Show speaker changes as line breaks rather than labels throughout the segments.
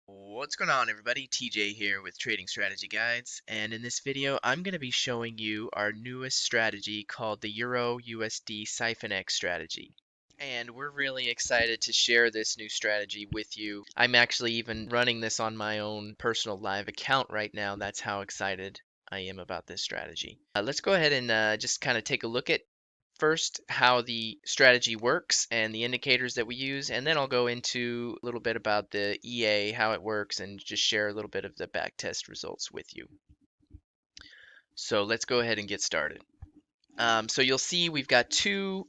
What's going on, everybody? TJ here with Trading Strategy Guides, and in this video I'm going to be showing you our newest strategy called the Euro USD Siphon X strategy. And we're really excited to share this new strategy with you. I'm actually even running this on my own personal live account right now. That's how excited I am about this strategy. Let's go ahead and just kind of take a look at first how the strategy works and the indicators that we use, and then I'll go into a little bit about the EA, how it works, and just share a little bit of the backtest results with you. So let's go ahead and get started. So you'll see we've got two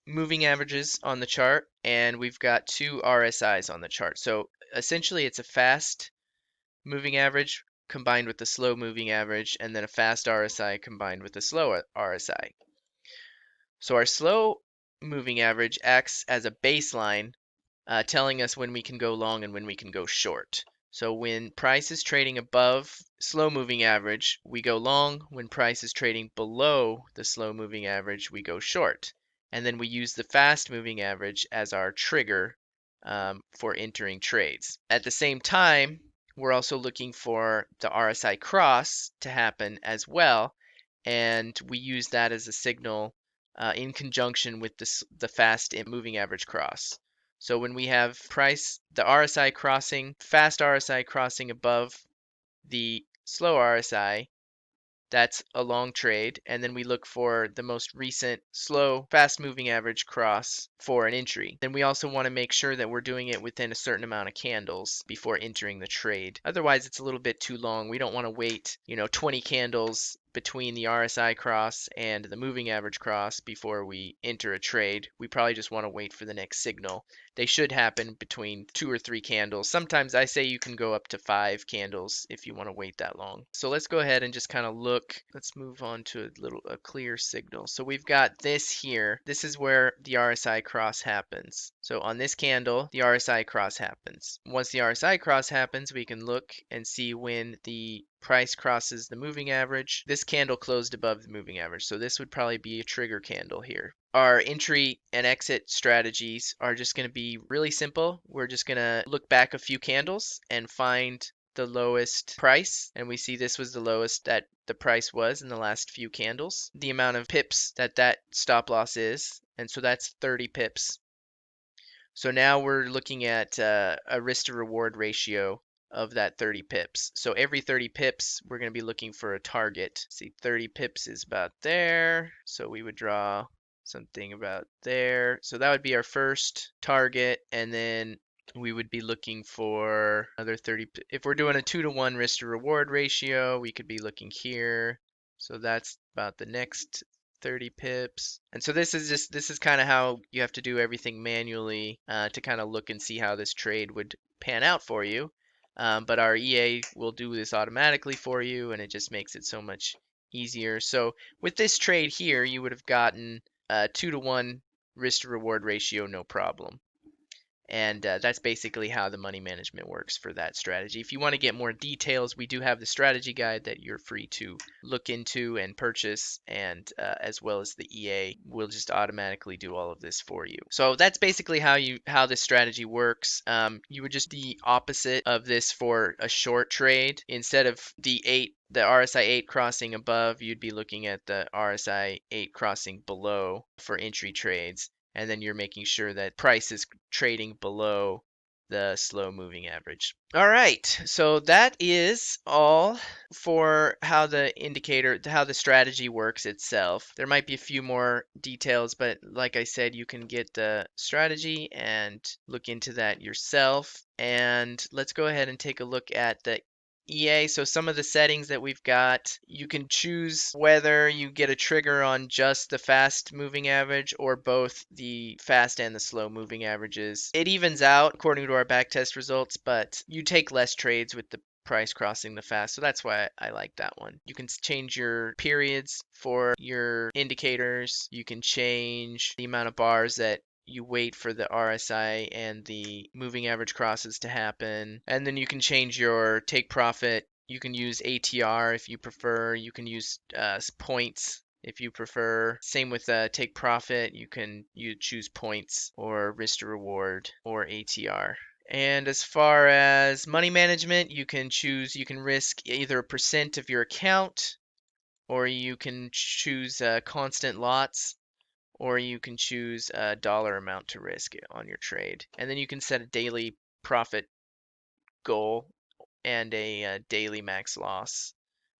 moving averages on the chart, and we've got two RSIs on the chart. So essentially it's a fast moving average combined with the slow moving average, and then a fast RSI combined with a slow RSI. So our slow moving average acts as a baseline, telling us when we can go long and when we can go short. So when price is trading above slow moving average, we go long. When price is trading below the slow moving average, we go short. And then we use the fast moving average as our trigger for entering trades. At the same time, we're also looking for the RSI cross to happen as well, and we use that as a signal in conjunction with the fast moving average cross. So when we have the RSI crossing, fast RSI crossing above the slow RSI, that's a long trade. And then we look for the most recent slow, fast moving average cross for an entry. Then we also want to make sure that we're doing it within a certain amount of candles before entering the trade. Otherwise, it's a little bit too long. We don't want to wait, 20 candles between the RSI cross and the moving average cross before we enter a trade. We probably just want to wait for the next signal. They should happen between 2 or 3 candles. Sometimes I say you can go up to 5 candles if you want to wait that long. So let's go ahead and just kind of look. Let's move on to a clear signal. So we've got this here. This is where the RSI cross happens. So on this candle, the RSI cross happens. Once the RSI cross happens, we can look and see when the price crosses the moving average. This candle closed above the moving average, so this would probably be a trigger candle here. Our entry and exit strategies are just going to be really simple. We're just going to look back a few candles and find the lowest price, and we see this was the lowest that the price was in the last few candles. The amount of pips that stop loss is, and so that's 30 pips. So now we're looking at a risk to reward ratio of that 30 pips. So every 30 pips, we're going to be looking for a target. See, 30 pips is about there. So we would draw something about there. So that would be our first target. And then we would be looking for another 30. If we're doing a 2-to-1 risk to reward ratio, we could be looking here. So that's about the next 30 pips. And so this is kind of how you have to do everything manually to kind of look and see how this trade would pan out for you. But our EA will do this automatically for you, and it just makes it so much easier. So with this trade here, you would have gotten a 2-to-1 risk to reward ratio, no problem. And that's basically how the money management works for that strategy. If you want to get more details, we do have the strategy guide that you're free to look into and purchase, and as well as the EA will just automatically do all of this for you. So that's basically how this strategy works. You would just do the opposite of this for a short trade. Instead of the RSI 8 crossing above, you'd be looking at the RSI 8 crossing below for entry trades. And then you're making sure that price is trading below the slow moving average. All right, so that is all for how the strategy works itself. There might be a few more details, but like I said, you can get the strategy and look into that yourself. And let's go ahead and take a look at the EA. So some of the settings that we've got, you can choose whether you get a trigger on just the fast moving average or both the fast and the slow moving averages. It evens out according to our backtest results, but you take less trades with the price crossing the fast, so that's why I like that one. You can change your periods for your indicators. You can change the amount of bars that you wait for the RSI and the moving average crosses to happen. And then you can change your take profit. You can use ATR if you prefer. You can use points if you prefer. Same with take profit. You choose points or risk to reward or ATR And as far as money management, you can risk either a percent of your account, or you can choose constant lots, or you can choose a dollar amount to risk on your trade. And then you can set a daily profit goal and a daily max loss,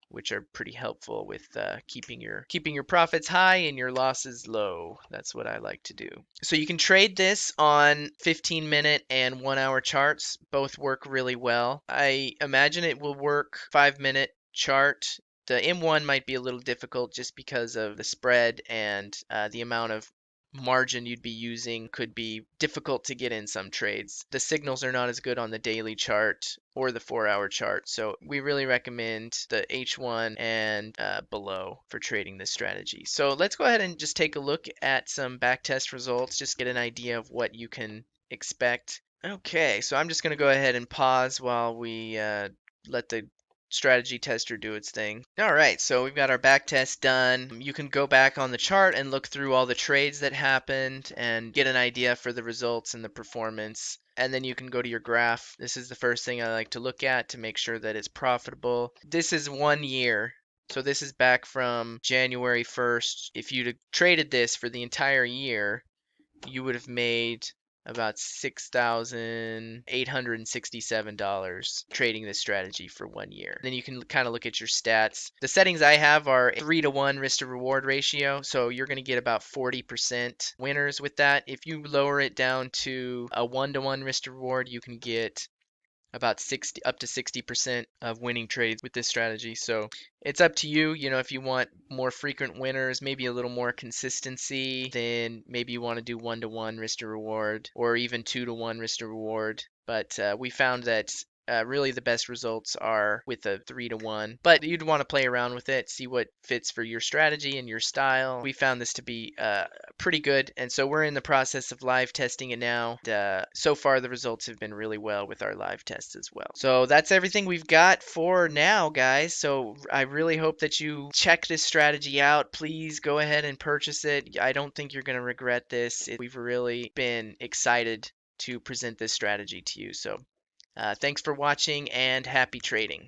which are pretty helpful with keeping your profits high and your losses low. That's what I like to do. So you can trade this on 15-minute and 1-hour charts. Both work really well. I imagine it will work 5-minute chart. The M1 might be a little difficult just because of the spread, and the amount of margin you'd be using could be difficult to get in some trades. The signals are not as good on the daily chart or the 4-hour chart, so we really recommend the H1 and below for trading this strategy. So let's go ahead and just take a look at some backtest results, just get an idea of what you can expect. Okay, so I'm just going to go ahead and pause while we let the strategy tester do its thing. All right, so we've got our back test done. You can go back on the chart and look through all the trades that happened and get an idea for the results and the performance. And then you can go to your graph. This is the first thing I like to look at to make sure that it's profitable. This is 1 year. So this is back from January 1st. If you'd have traded this for the entire year, you would have made about $6,867 trading this strategy for 1 year. Then you can kind of look at your stats. The settings I have are 3-to-1 risk to reward ratio, so you're going to get about 40% winners with that. If you lower it down to a 1-to-1 risk to reward, you can get about 60 up to 60% of winning trades with this strategy. So it's up to you. You know, if you want more frequent winners, maybe a little more consistency, then maybe you want to do 1-to-1 risk to reward, or even 2-to-1 risk to reward. But we found that really the best results are with a 3-to-1, but you'd want to play around with it, see what fits for your strategy and your style. We found this to be pretty good, and so we're in the process of live testing it now. So far the results have been really well with our live tests as well. So that's everything we've got for now, guys. So I really hope that you check this strategy out. Please go ahead and purchase it. I don't think you're going to regret this. We've really been excited to present this strategy to you. So thanks for watching and happy trading.